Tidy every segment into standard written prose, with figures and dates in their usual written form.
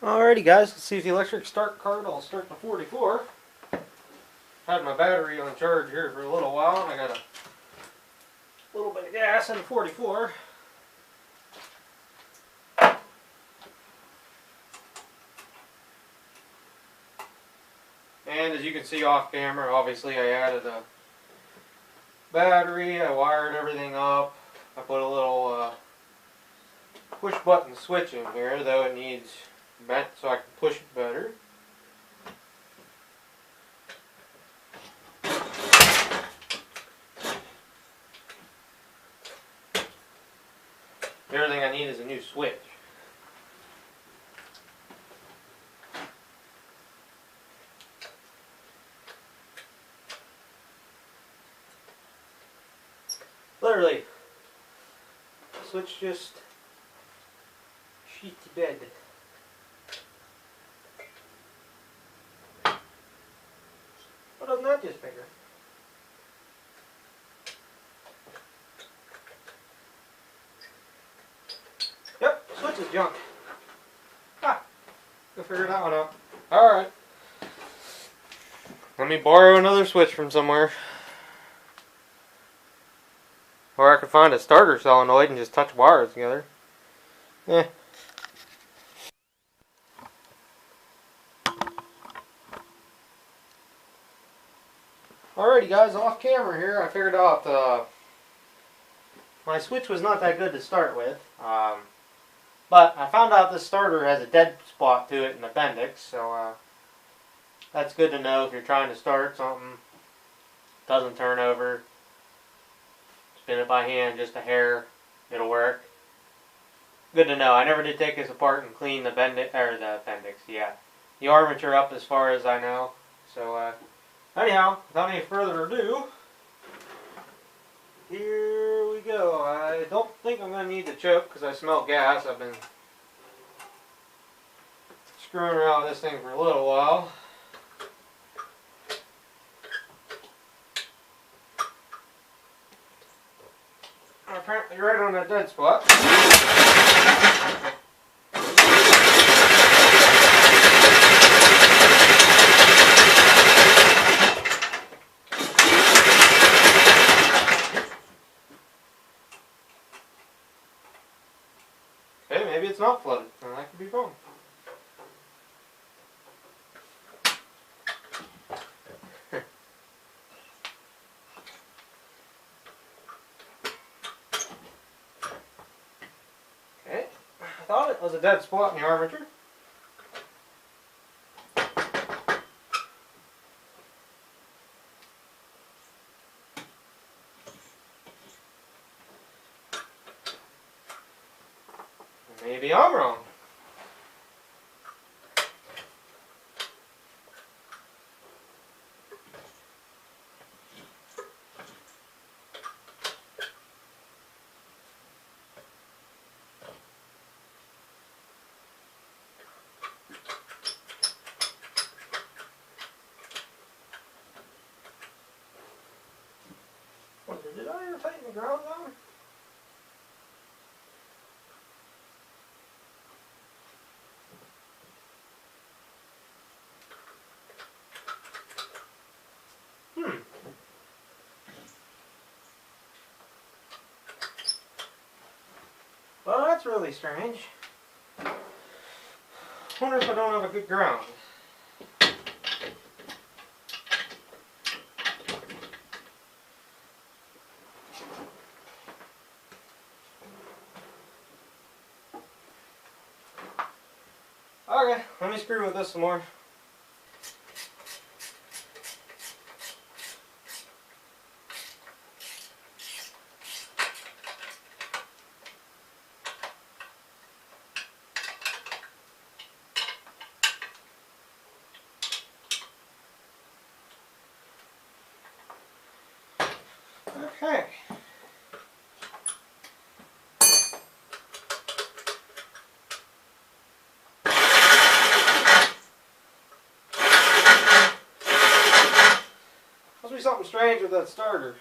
Alrighty guys, let's see if the electric start card will start the 44. Had my battery on charge here for a little while and I got a little bit of gas in the 44. And as you can see off camera, obviously I added a battery, I wired everything up, I put a little push button switch in here, though it needs bent so I can push it better. Everything I need is a new switch. Literally, switch just sheet to bed. Why doesn't that just bigger? Yep, switch is junk. Ah, go figure that one out. Alright. Let me borrow another switch from somewhere. Or I could find a starter solenoid and just touch wires together. Eh. Alrighty guys, off camera here, I figured out my switch was not that good to start with. But I found out this starter has a dead spot to it in the bendix, so that's good to know if you're trying to start something. Doesn't turn over. Spin it by hand, just a hair, it'll work. Good to know. I never did take this apart and clean the the armature up as far as I know. So anyhow, without any further ado, here we go. I don't think I'm going to need the choke because I smell gas. I've been screwing around with this thing for a little while. Apparently right on that dead spot. Okay, maybe it's not flooded, and that could be wrong. Okay, I thought it was a dead spot in the armature. Maybe I'm wrong. Did I ever tighten the ground down? Well, that's really strange. Wonder if I don't have a good ground. Okay, let me screw with this some more. Okay. Must be something strange with that starter.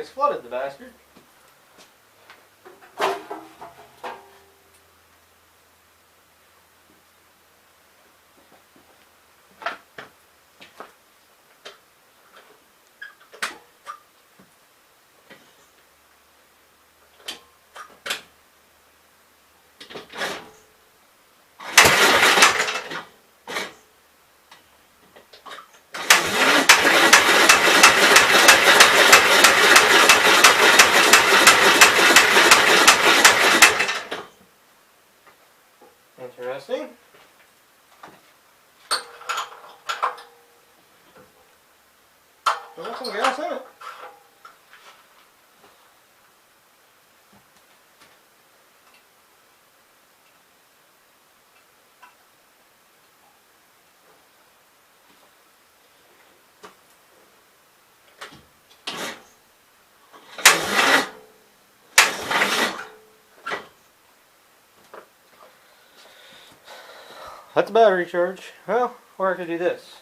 it's flooded, the bastard. Interesting. There's some gas in it. That's the battery charge. Well, or I could do this.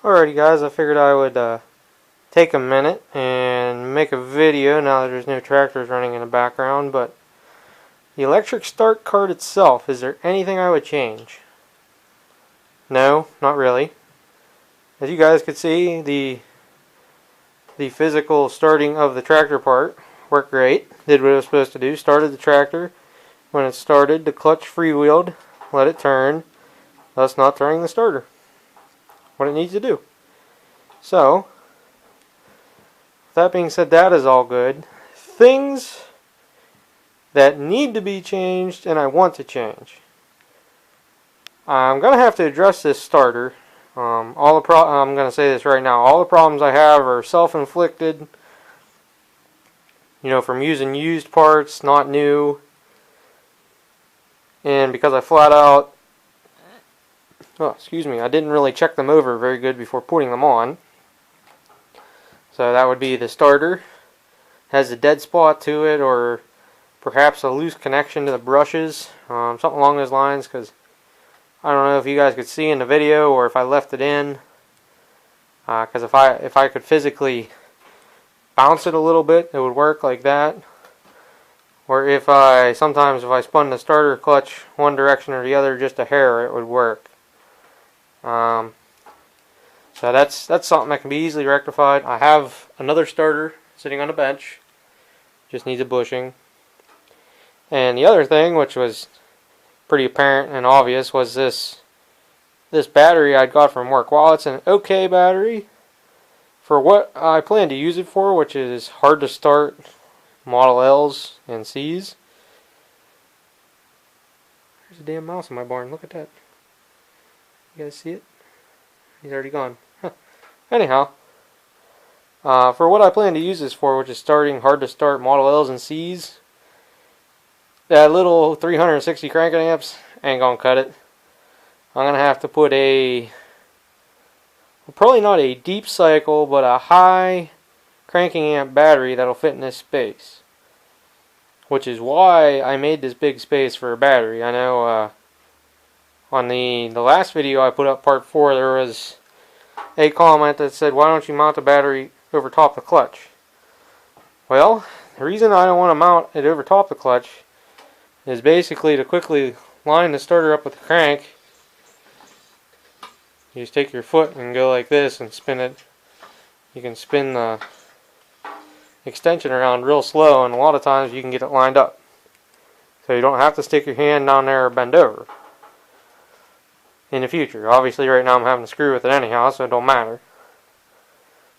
Alrighty guys, I figured I would take a minute and make a video now that there's no tractors running in the background. But the electric start card itself, is there anything I would change? No, not really. As you guys could see, the physical starting of the tractor part worked great, did what it was supposed to do, started the tractor. When it started, the clutch freewheeled, let it turn, thus not turning the starter. What it needs to do. So, with that being said, that is all good. Things that need to be changed and I want to change. I'm going to have to address this starter. I'm going to say this right now. All the problems I have are self-inflicted. You know, from using used parts, not new. And because I flat out, I didn't really check them over very good before putting them on. So that would be the starter. Has a dead spot to it, or perhaps a loose connection to the brushes, something along those lines, because I don't know if you guys could see in the video or if I left it in, because if I could physically bounce it a little bit, it would work like that. Or sometimes if I spun the starter clutch one direction or the other just a hair, it would work. So that's something that can be easily rectified. I have another starter sitting on a bench, just needs a bushing. And the other thing, which was pretty apparent and obvious, was this battery I'd got from work. While it's an okay battery for what I plan to use it for, which is hard to start Model L's and C's. There's a damn mouse in my barn. Look at that. You guys see it? He's already gone. Huh. Anyhow, for what I plan to use this for, which is starting hard to start Model L's and C's, that little 360 cranking amps ain't gonna cut it. I'm gonna have to put probably not a deep cycle, but a high cranking amp battery that'll fit in this space. Which is why I made this big space for a battery. I know on the last video I put up, part 4, there was a comment that said, why don't you mount the battery over top the clutch? Well, the reason I don't want to mount it over top the clutch is basically to quickly line the starter up with the crank. You just take your foot and go like this and spin it. You can spin the extension around real slow, and a lot of times you can get it lined up. So you don't have to stick your hand down there or bend over in the future. Obviously right now I'm having to screw with it anyhow, so it don't matter.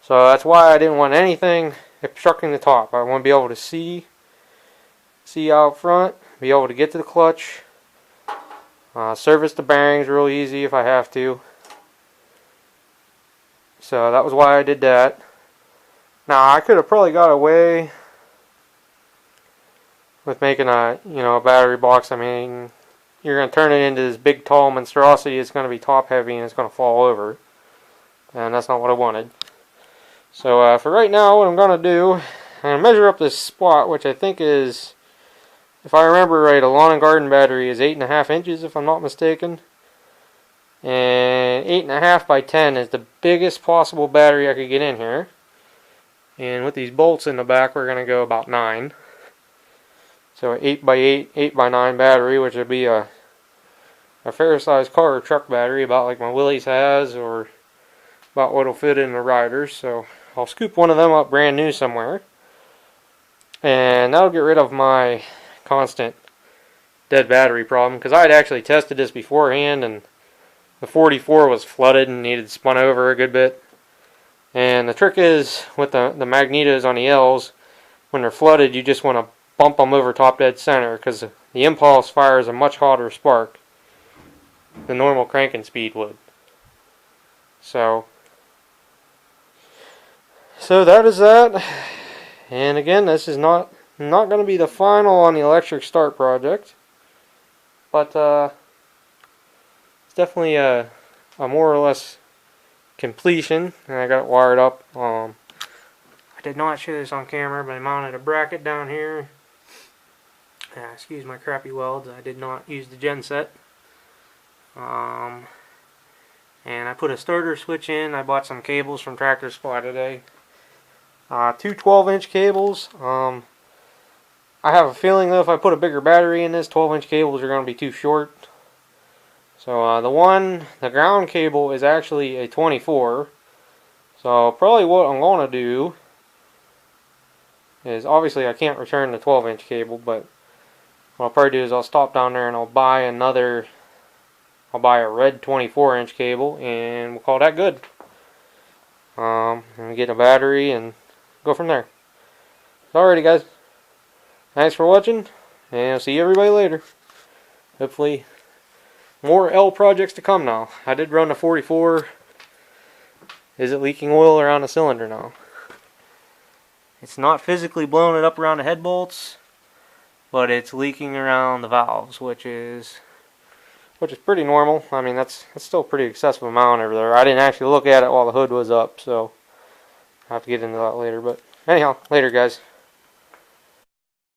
So that's why I didn't want anything obstructing the top. I want to be able to see out front, be able to get to the clutch, service the bearings real easy if I have to. So that was why I did that. Now I could have probably got away with making a battery box. I mean, you're going to turn it into this big tall monstrosity. It's going to be top heavy and it's going to fall over, and that's not what I wanted. So for right now, what I'm going to do, I'm going to measure up this spot, which I think is, if I remember right, a lawn and garden battery is 8.5 inches if I'm not mistaken. And 8.5 by 10 is the biggest possible battery I could get in here. And with these bolts in the back, we're going to go about 9. So 8 by 8, 8 by 9 battery, which would be a fair sized car or truck battery, about like my Willys has, or about what will fit in the Riders. So I'll scoop one of them up brand new somewhere, and that'll get rid of my constant dead battery problem, because I had actually tested this beforehand, and the 44 was flooded and needed spun over a good bit. And the trick is, with the magnetos on the L's, when they're flooded, you just want to bump them over top dead center, because the impulse fires a much hotter spark than normal cranking speed would. So that is that. And again, this is not going to be the final on the electric start project, but it's definitely a more or less completion, and I got it wired up. I did not show this on camera, but I mounted a bracket down here. Excuse my crappy welds, I did not use the gen set. And I put a starter switch in. I bought some cables from Tractor Supply today. 2 12-inch cables. I have a feeling though if I put a bigger battery in this, 12-inch cables are going to be too short. So the ground cable is actually a 24. So probably what I'm going to do is, obviously I can't return the 12-inch cable, but what I'll probably do is I'll stop down there and I'll buy a red 24-inch cable, and we'll call that good. And get a battery and go from there. Alrighty guys, thanks for watching, and I'll see everybody later. Hopefully more L projects to come now. I did run the 44. Is it leaking oil around the cylinder now? It's not physically blowing it up around the head bolts, but it's leaking around the valves, which is pretty normal. I mean, that's still a pretty excessive amount over there. I didn't actually look at it while the hood was up, so I'll have to get into that later. But anyhow, later guys.